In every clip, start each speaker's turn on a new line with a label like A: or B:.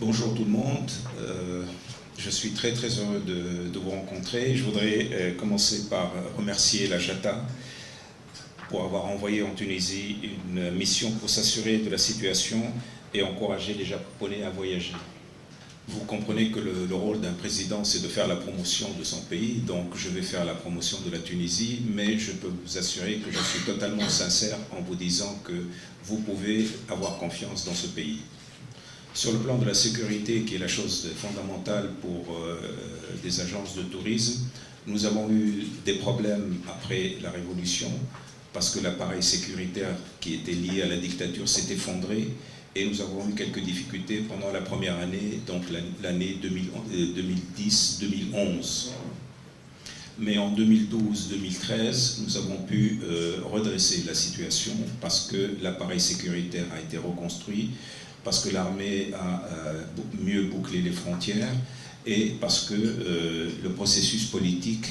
A: Bonjour tout le monde, je suis très heureux de vous rencontrer. Je voudrais commencer par remercier la JATA pour avoir envoyé en Tunisie une mission pour s'assurer de la situation et encourager les Japonais à voyager. Vous comprenez que le rôle d'un président, c'est de faire la promotion de son pays, donc je vais faire la promotion de la Tunisie, mais je peux vous assurer que je suis totalement sincère en vous disant que vous pouvez avoir confiance dans ce pays. Sur le plan de la sécurité, qui est la chose fondamentale pour des agences de tourisme, nous avons eu des problèmes après la Révolution, parce que l'appareil sécuritaire qui était lié à la dictature s'est effondré, et nous avons eu quelques difficultés pendant la première année, donc l'année 2010-2011. Mais en 2012-2013, nous avons pu redresser la situation parce que l'appareil sécuritaire a été reconstruit, parce que l'armée a mieux bouclé les frontières et parce que le processus politique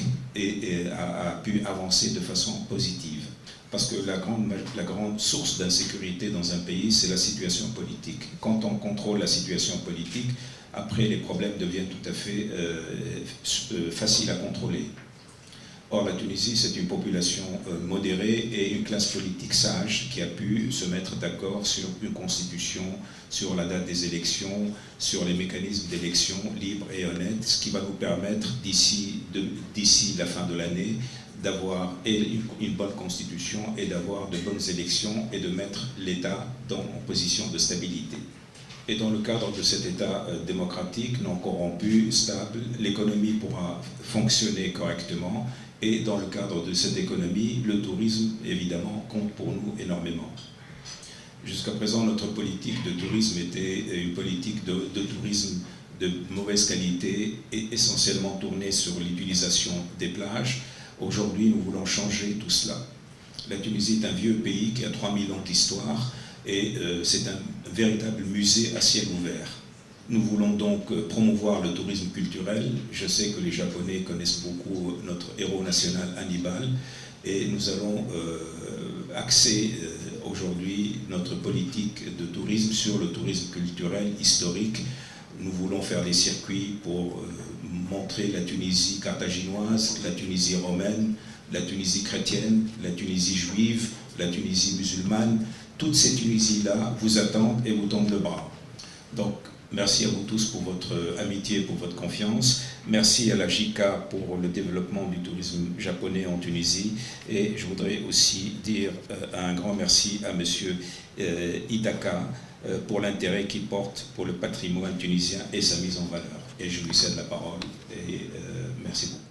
A: a pu avancer de façon positive. Parce que la grande source d'insécurité dans un pays, c'est la situation politique. Quand on contrôle la situation politique, après les problèmes deviennent tout à fait faciles à contrôler. Or, la Tunisie, c'est une population modérée et une classe politique sage qui a pu se mettre d'accord sur une constitution, sur la date des élections, sur les mécanismes d'élection libres et honnêtes, ce qui va nous permettre, d'ici la fin de l'année, d'avoir une bonne constitution et d'avoir de bonnes élections et de mettre l'État en position de stabilité. Et dans le cadre de cet État démocratique, non corrompu, stable, l'économie pourra fonctionner correctement. Et dans le cadre de cette économie, le tourisme, évidemment, compte pour nous énormément. Jusqu'à présent, notre politique de tourisme était une politique de tourisme de mauvaise qualité et essentiellement tournée sur l'utilisation des plages. Aujourd'hui, nous voulons changer tout cela. La Tunisie est un vieux pays qui a 3000 ans d'histoire et c'est un véritable musée à ciel ouvert. Nous voulons donc promouvoir le tourisme culturel. Je sais que les Japonais connaissent beaucoup notre héros national Hannibal et nous allons axer aujourd'hui notre politique de tourisme sur le tourisme culturel historique. Nous voulons faire des circuits pour montrer la Tunisie carthaginoise, la Tunisie romaine, la Tunisie chrétienne, la Tunisie juive, la Tunisie musulmane. Toutes ces Tunisies-là vous attendent et vous tendent le bras. Donc, merci à vous tous pour votre amitié, pour votre confiance. Merci à la JICA pour le développement du tourisme japonais en Tunisie. Et je voudrais aussi dire un grand merci à M. Itaka pour l'intérêt qu'il porte pour le patrimoine tunisien et sa mise en valeur. Et je lui cède la parole. Et merci beaucoup.